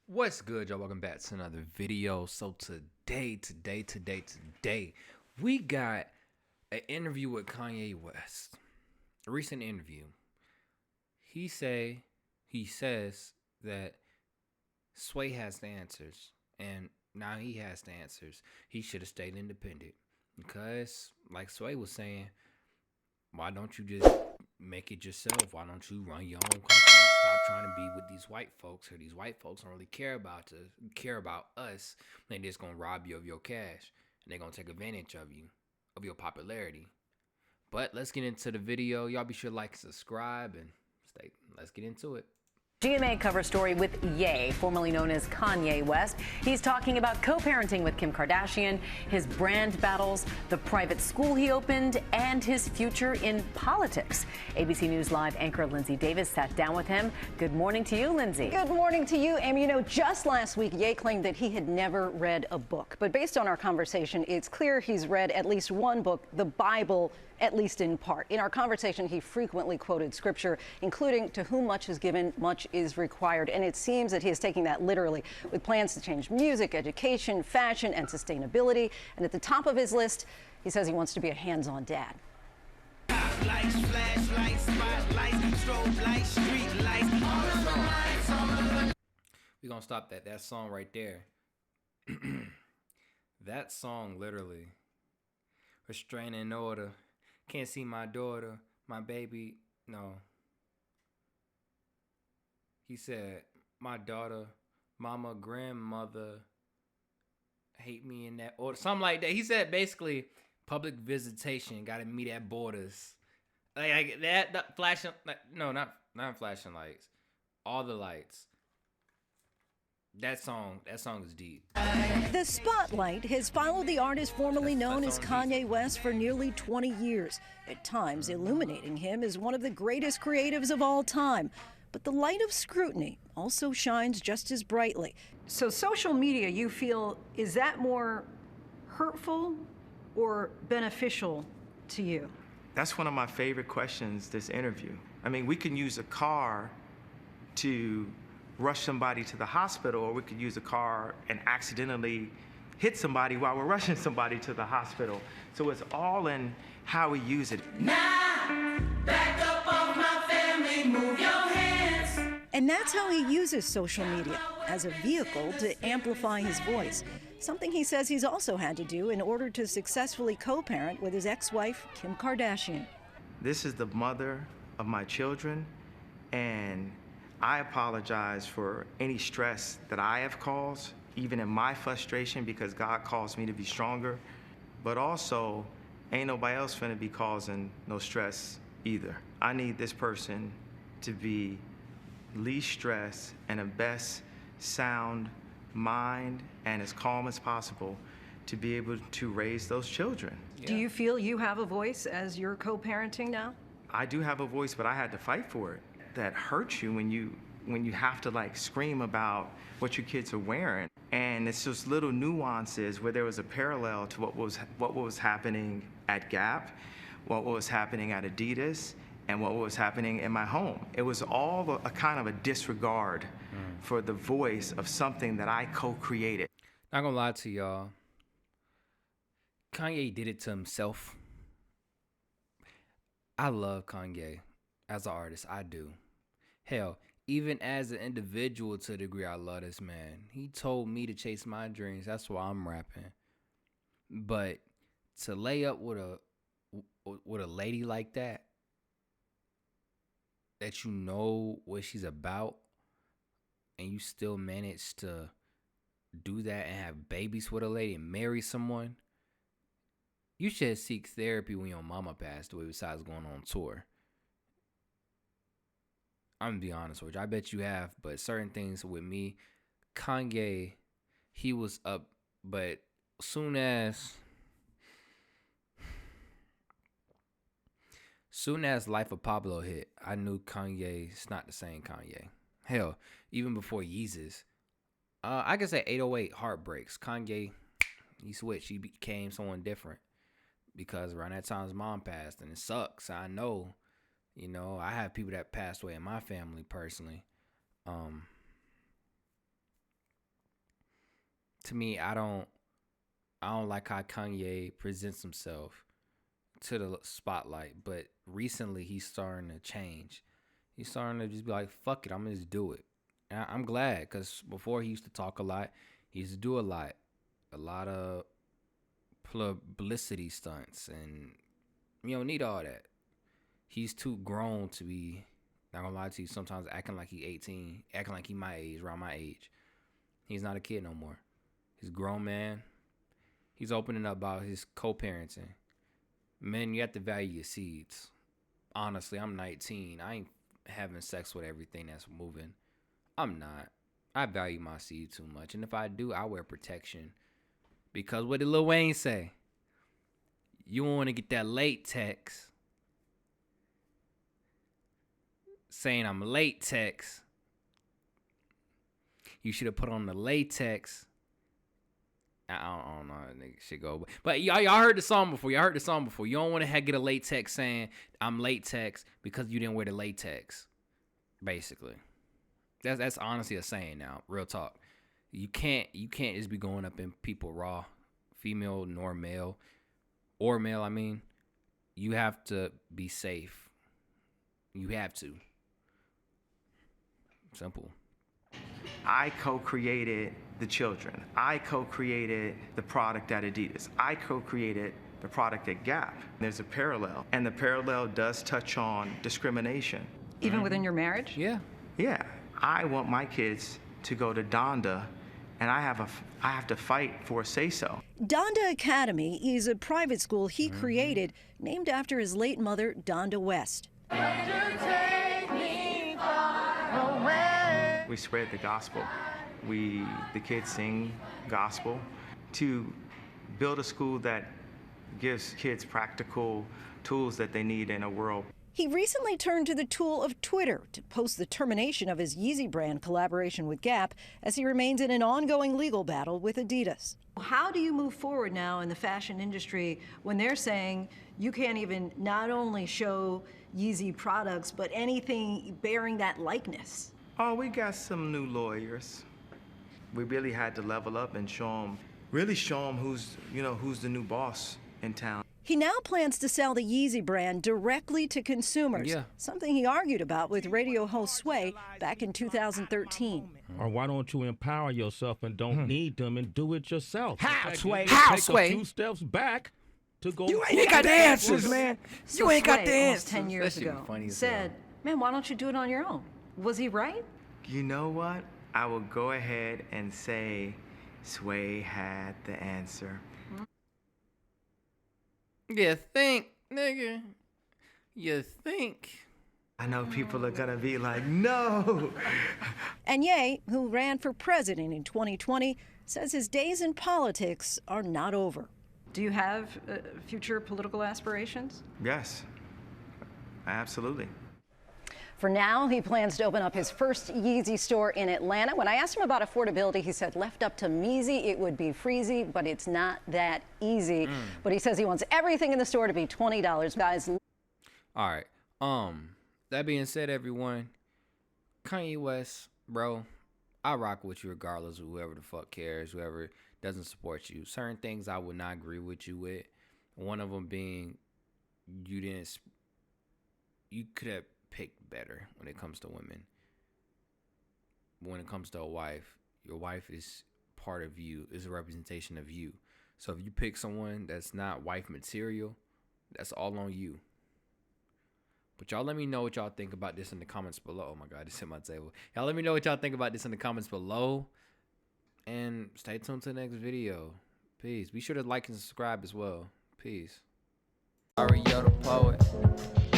What's good, y'all? Welcome back to another video. So today, we got an interview with Kanye West. A recent interview. He says that Sway has the answers, and now he has the answers. He should have stayed independent because, like Sway was saying, why don't you just make it yourself? Why don't you run your own company? Stop trying to be with these white folks, or these white folks don't really care about us. They just gonna rob you of your cash, and they're gonna take advantage of you, of your popularity. But let's get into the video. Y'all be sure to like and subscribe and stay. Let's get into it. GMA cover story with Ye, formerly known as Kanye West. He's talking about co-parenting with Kim Kardashian, his brand battles, the private school he opened, and his future in politics. ABC News Live anchor Lindsay Davis sat down with him. Good morning to you, Lindsay. Good morning to you, Amy. You know, just last week, Ye claimed that he had never read a book. But based on our conversation, it's clear he's read at least one book, the Bible, at least in part. In our conversation, he frequently quoted scripture, including, "To whom much is given, much is required." And it seems that he is taking that literally, with plans to change music, education, fashion, and sustainability. And at the top of his list, he says he wants to be a hands-on dad. Lights, flashlights, spotlights, strobe lights, street lights, all of the lights, all of the... We're gonna stop that song right there. That song literally, restraining order, can't see my daughter, my baby. No, he said my daughter, mama, grandmother hate me in that order, something like that. He said basically public visitation, gotta meet at borders, like that flashing, no, not flashing lights, all the lights. That song is deep. The spotlight has followed the artist formerly known as Kanye West for nearly 20 years, at times illuminating him as one of the greatest creatives of all time. But the light of scrutiny also shines just as brightly. So social media, you feel, is that more hurtful or beneficial to you? That's one of my favorite questions this interview. I mean, we can use a car to rush somebody to the hospital, or we could use a car and accidentally hit somebody while we're rushing somebody to the hospital. So it's all in how we use it. Now, back up off my family, move your hands. And that's how he uses social media, as a vehicle to amplify his voice. Something he says he's also had to do in order to successfully co-parent with his ex-wife, Kim Kardashian. This is the mother of my children, and I apologize for any stress that I have caused, even in my frustration, because God calls me to be stronger. But also, ain't nobody else finna be causing no stress either. I need this person to be least stressed and the best sound mind and as calm as possible to be able to raise those children. Yeah. Do you feel you have a voice as you're co-parenting now? I do have a voice, but I had to fight for it. That hurts you when you have to like scream about what your kids are wearing. And it's just little nuances where there was a parallel to what was happening at Gap, what was happening at Adidas, and what was happening in my home. It was all a kind of a disregard for the voice of something that I co-created. Not gonna lie to y'all, Kanye did it to himself. I love Kanye as an artist, I do. Hell, even as an individual, to the degree I love this man. He told me to chase my dreams. That's why I'm rapping. But to lay up with a lady like that you know what she's about, and you still manage to do that and have babies with a lady and marry someone, you should seek therapy when your mama passed away besides going on tour. I'm gonna be honest with you. I bet you have, but certain things with me, Kanye, he was up, but soon as Life of Pablo hit, I knew Kanye's not the same Kanye. Hell, even before Yeezus, I can say 808 Heartbreaks. Kanye, he switched. He became someone different because around that time his mom passed, and it sucks. I know. You know, I have people that passed away in my family personally. to me, I don't like how Kanye presents himself to the spotlight, but recently he's starting to change. He's starting to just be like, fuck it, I'm gonna just do it. And I'm glad, because before he used to talk a lot, he used to do a lot of publicity stunts, and you don't need all that. He's too grown to be, not gonna lie to you, sometimes acting like he 18, acting like he my age, around my age. He's not a kid no more. He's a grown man. He's opening up about his co-parenting. Men, you have to value your seeds. Honestly, I'm 19. I ain't having sex with everything that's moving. I'm not. I value my seed too much. And if I do, I wear protection. Because what did Lil Wayne say? You want to get that late text saying I'm latex. You should have put on the latex. I don't know how that nigga shit go. But y'all heard the song before. Y'all heard the song before. You don't want to get a latex saying I'm latex because you didn't wear the latex. Basically. That's honestly a saying now. Real talk. You can't just be going up in people raw, female nor male, or male, I mean. You have to be safe. You have to. Simple. I co-created the children. I co-created the product at Adidas. I co-created the product at Gap. There's a parallel, and the parallel does touch on discrimination. Even within your marriage? Yeah. Yeah, I want my kids to go to Donda, and I have to fight for a say-so. Donda Academy is a private school he created named after his late mother, Donda West. We spread the gospel. The kids sing gospel to build a school that gives kids practical tools that they need in a world. He recently turned to the tool of Twitter to post the termination of his Yeezy brand collaboration with Gap as he remains in an ongoing legal battle with Adidas. How do you move forward now in the fashion industry when they're saying you can't even not only show Yeezy products, but anything bearing that likeness? Oh, we got some new lawyers. We really had to level up and show them who's the new boss in town. He now plans to sell the Yeezy brand directly to consumers, something he argued about with radio host Sway back in 2013. Or why don't you empower yourself and don't need them and do it yourself? How, Sway? How, Sway? Take a few steps back to go. You ain't got the answers, man. So you ain't got Sway, the almost answers. 10 years ago, said, man, why don't you do it on your own? Was he right? You know what? I will go ahead and say Sway had the answer. You think, nigga? You think? I know people are gonna be like, no! And Ye, who ran for president in 2020, says his days in politics are not over. Do you have future political aspirations? Yes, absolutely. For now, he plans to open up his first Yeezy store in Atlanta. When I asked him about affordability, he said, left up to Meezy, it would be freezy, but it's not that easy. But he says he wants everything in the store to be $20, guys. All right. That being said, everyone, Kanye West, bro, I rock with you regardless of whoever the fuck cares, whoever doesn't support you. Certain things I would not agree with you with. One of them being you could have picked better when it comes to women. When it comes to a wife, your wife is part of you, is a representation of you. So if you pick someone that's not wife material, that's all on you. But y'all let me know what y'all think about this in the comments below. Oh my God, it's hit my table. Y'all let me know what y'all think about this in the comments below. And stay tuned to the next video. Peace. Be sure to like and subscribe as well. Peace. Ario the poet.